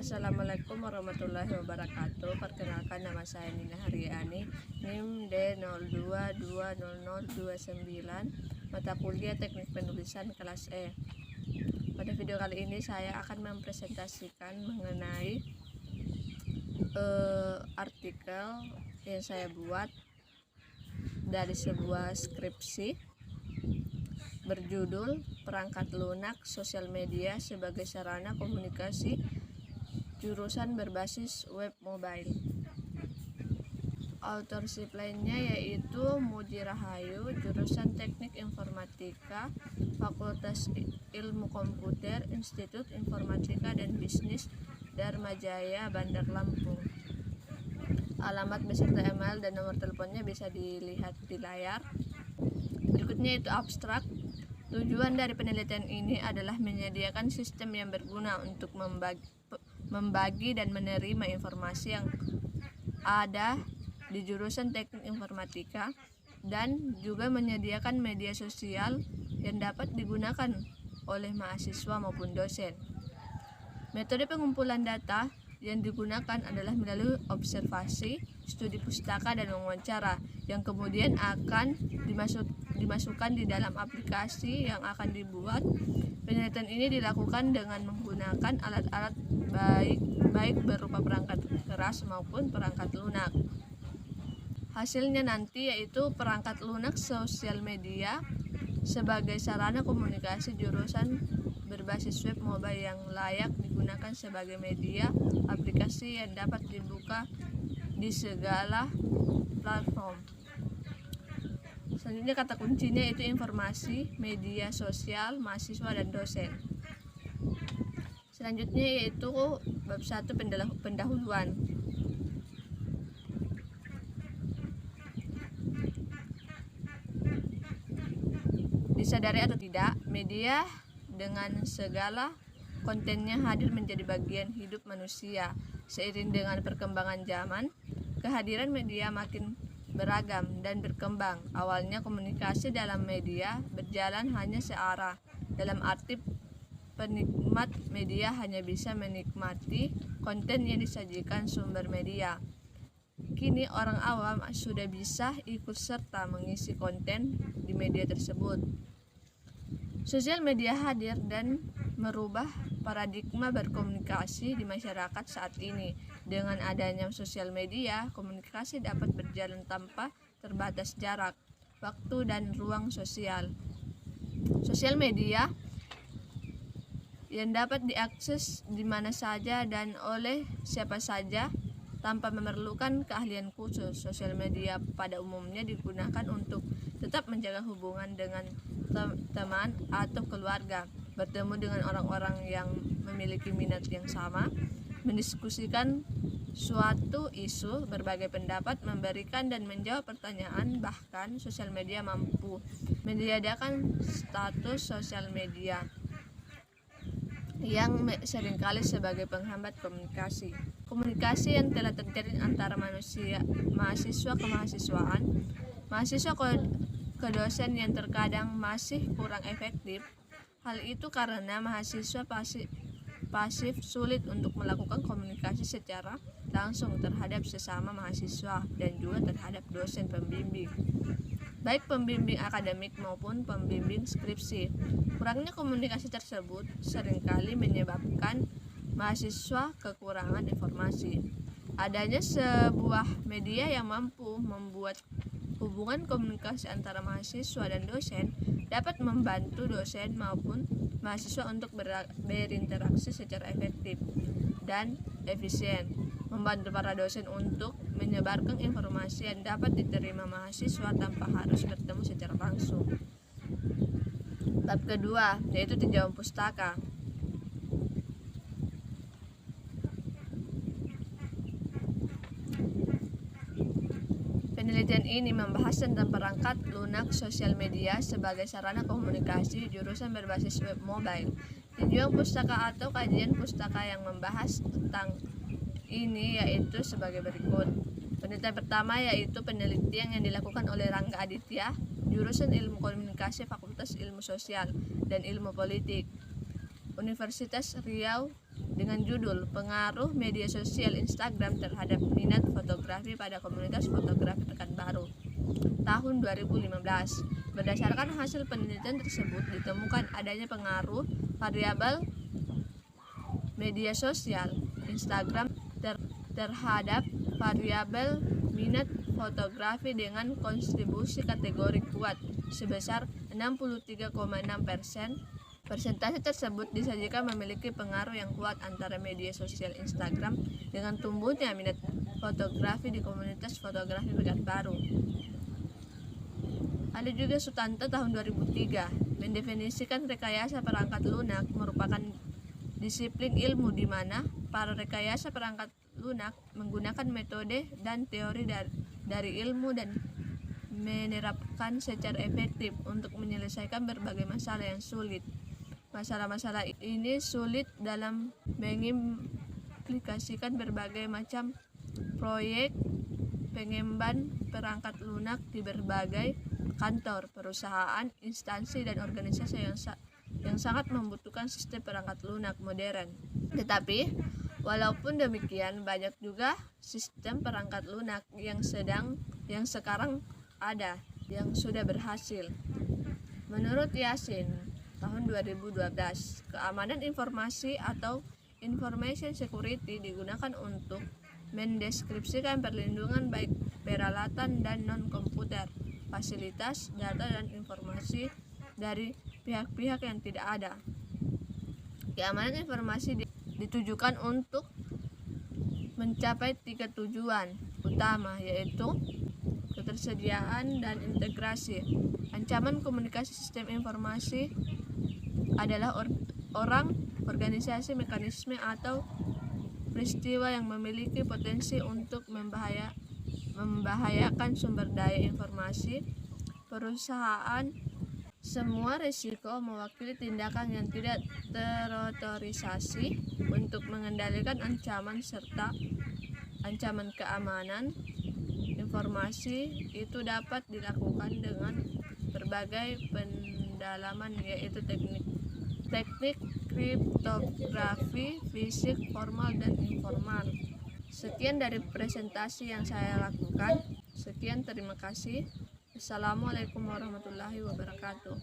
Assalamualaikum warahmatullahi wabarakatuh. Perkenalkan, nama saya Nina Haryani, NIM D02200029, mata kuliah Teknik Penulisan kelas E. Pada video kali ini saya akan mempresentasikan mengenai artikel yang saya buat dari sebuah skripsi berjudul Perangkat Lunak Sosial Media sebagai Sarana Komunikasi Jurusan Berbasis Web Mobile. Authorship lainnya yaitu Muji Rahayu, jurusan Teknik Informatika, Fakultas Ilmu Komputer, Institut Informatika dan Bisnis, Dharma Jaya, Bandar Lampung. Alamat beserta email dan nomor teleponnya bisa dilihat di layar. Berikutnya itu abstrak. Tujuan dari penelitian ini adalah menyediakan sistem yang berguna untuk membagi dan menerima informasi yang ada di jurusan Teknik Informatika, dan juga menyediakan media sosial yang dapat digunakan oleh mahasiswa maupun dosen. Metode pengumpulan data yang digunakan adalah melalui observasi, studi pustaka, dan wawancara yang kemudian akan dimasukkan di dalam aplikasi yang akan dibuat. Penelitian ini dilakukan dengan menggunakan alat-alat baik berupa perangkat keras maupun perangkat lunak. Hasilnya nanti yaitu perangkat lunak sosial media sebagai sarana komunikasi jurusan berbasis web mobile yang layak digunakan sebagai media aplikasi yang dapat dibuka di segala platform. Selanjutnya kata kuncinya itu informasi, media sosial, mahasiswa, dan dosen. Selanjutnya yaitu bab 1 pendahuluan. Disadari atau tidak, media dengan segala kontennya hadir menjadi bagian hidup manusia. Seiring dengan perkembangan zaman, kehadiran media makin beragam dan berkembang. Awalnya komunikasi dalam media berjalan hanya searah, dalam arti penikmat media hanya bisa menikmati konten yang disajikan sumber media. Kini orang awam sudah bisa ikut serta mengisi konten di media tersebut. Sosial media hadir dan merubah paradigma berkomunikasi di masyarakat saat ini. Dengan adanya sosial media, komunikasi dapat berjalan tanpa terbatas jarak, waktu, dan ruang sosial. Sosial media yang dapat diakses di mana saja dan oleh siapa saja tanpa memerlukan keahlian khusus. Sosial media pada umumnya digunakan untuk tetap menjaga hubungan dengan teman atau keluarga, bertemu dengan orang-orang yang memiliki minat yang sama, mendiskusikan suatu isu, berbagai pendapat, memberikan dan menjawab pertanyaan. Bahkan sosial media mampu menyediakan status sosial media yang seringkali sebagai penghambat komunikasi. Komunikasi yang telah terjadi antara mahasiswa ke mahasiswaan, mahasiswa ke dosen yang terkadang masih kurang efektif. Hal itu karena mahasiswa pasif sulit untuk melakukan komunikasi secara langsung terhadap sesama mahasiswa dan juga terhadap dosen pembimbing, baik pembimbing akademik maupun pembimbing skripsi. Kurangnya komunikasi tersebut seringkali menyebabkan mahasiswa kekurangan informasi. Adanya sebuah media yang mampu membuat hubungan komunikasi antara mahasiswa dan dosen dapat membantu dosen maupun mahasiswa untuk berinteraksi secara efektif dan efisien, membantu para dosen untuk menyebarkan informasi yang dapat diterima mahasiswa tanpa harus bertemu secara langsung. Bab kedua yaitu tinjauan pustaka. Penelitian ini membahas tentang perangkat lunak sosial media sebagai sarana komunikasi jurusan berbasis web mobile. Tinjauan pustaka atau kajian pustaka yang membahas tentang ini yaitu sebagai berikut. Penelitian pertama yaitu penelitian yang dilakukan oleh Rangga Aditya, jurusan Ilmu Komunikasi, Fakultas Ilmu Sosial dan Ilmu Politik, Universitas Riau dengan judul Pengaruh Media Sosial Instagram Terhadap Minat Fotografi pada Komunitas Fotografi Pekanbaru tahun 2015. Berdasarkan hasil penelitian tersebut, ditemukan adanya pengaruh variabel media sosial Instagram terhadap variabel minat fotografi dengan kontribusi kategori kuat sebesar 63,6%. Persentase tersebut disajikan memiliki pengaruh yang kuat antara media sosial Instagram dengan tumbuhnya minat fotografi di komunitas fotografi Pekanbaru. Ada juga Sutanto tahun 2003 mendefinisikan rekayasa perangkat lunak merupakan disiplin ilmu di mana para rekayasa perangkat lunak menggunakan metode dan teori dari ilmu dan menerapkan secara efektif untuk menyelesaikan berbagai masalah yang sulit. Masalah-masalah ini sulit dalam mengimplikasikan berbagai macam proyek pengemban perangkat lunak di berbagai kantor, perusahaan, instansi, dan organisasi yang sangat membutuhkan sistem perangkat lunak modern. Tetapi, walaupun demikian, banyak juga sistem perangkat lunak yang sekarang ada, yang sudah berhasil. Menurut Yasin, tahun 2012, keamanan informasi atau information security digunakan untuk mendeskripsikan perlindungan baik peralatan dan non-komputer, fasilitas, data, dan informasi dari pihak-pihak yang tidak ada. Keamanan informasi ditujukan untuk mencapai 3 tujuan utama, yaitu ketersediaan dan integrasi. Ancaman komunikasi sistem informasi adalah orang, organisasi, mekanisme, atau peristiwa yang memiliki potensi untuk membahayakan sumber daya informasi perusahaan. Semua risiko mewakili tindakan yang tidak terotorisasi untuk mengendalikan ancaman serta ancaman keamanan informasi itu dapat dilakukan dengan berbagai pendalaman, yaitu teknik kriptografi, fisik formal dan informal. Sekian dari presentasi yang saya lakukan. Sekian, terima kasih. Assalamualaikum warahmatullahi wabarakatuh.